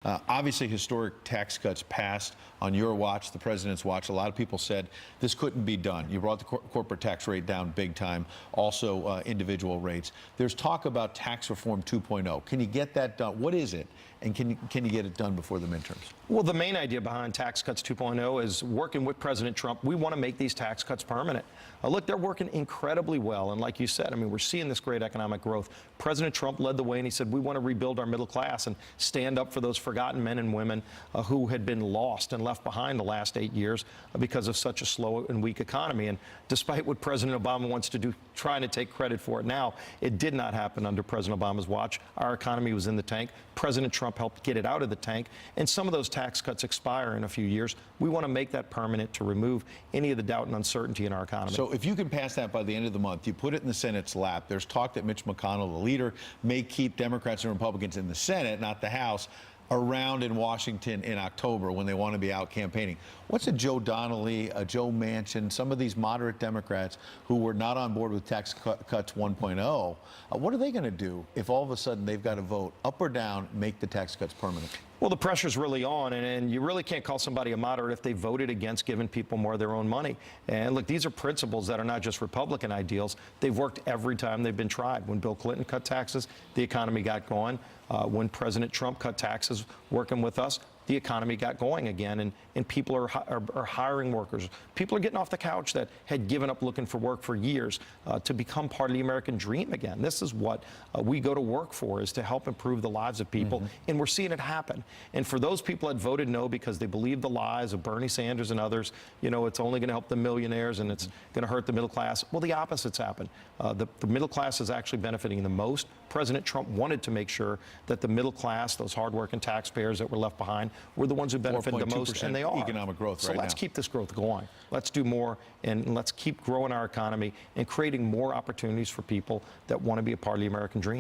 Obviously, historic tax cuts passed on your watch, the president's watch. A lot of people said this couldn't be done. You brought the corporate tax rate down big time, also individual rates. There's talk about tax reform 2.0. Can you get that done? What is it? And can you get it done before the midterms? Well, the main idea behind tax cuts 2.0 is working with President Trump. We want to make these tax cuts permanent. Look, they're working incredibly well. And like you said, I mean, we're seeing this great economic growth. President Trump led the way, and he said, we want to rebuild our middle class and stand up for those forgotten men and women who had been lost and left behind the last 8 years because of such a slow and weak economy. And despite what President Obama wants to do, trying to take credit for it now, it did not happen under President Obama's watch. Our economy was in the tank. President Trump helped get it out of the tank, and some of those tax cuts expire in a few years. We want to make that permanent to remove any of the doubt and uncertainty in our economy. So if you can pass that by the end of the month, you put it in the Senate's lap. There's talk that Mitch McConnell, the leader, may keep Democrats and Republicans in the Senate, not the House, around in Washington in October when they want to be out campaigning. What's a Joe Donnelly, a Joe Manchin, some of these moderate Democrats who were not on board with tax cuts 1.0, what are they going to do if all of a sudden they've got to vote up or down, make the tax cuts permanent? Well, the pressure's really on, and you really can't call somebody a moderate if they voted against giving people more of their own money. And look, these are principles that are not just Republican ideals. They've worked every time they've been tried. When Bill Clinton cut taxes, the economy got going. When President Trump cut taxes working with us, the economy got going again, and people are hiring workers. People are getting off the couch that had given up looking for work for years to become part of the American dream again. This is what we go to work for, is to help improve the lives of people, and we're seeing it happen. And for those people that voted no because they believe the lies of Bernie Sanders and others, you know, it's only going to help the millionaires and it's going to hurt the middle class. Well, the opposite's happened. The middle class is actually benefiting the most. President Trump wanted to make sure that the middle class, those hardworking taxpayers that were left behind, were the ones who benefited the most, and they are. Economic growth so let's keep this growth going. Let's do more, and let's keep growing our economy and creating more opportunities for people that want to be a part of the American dream.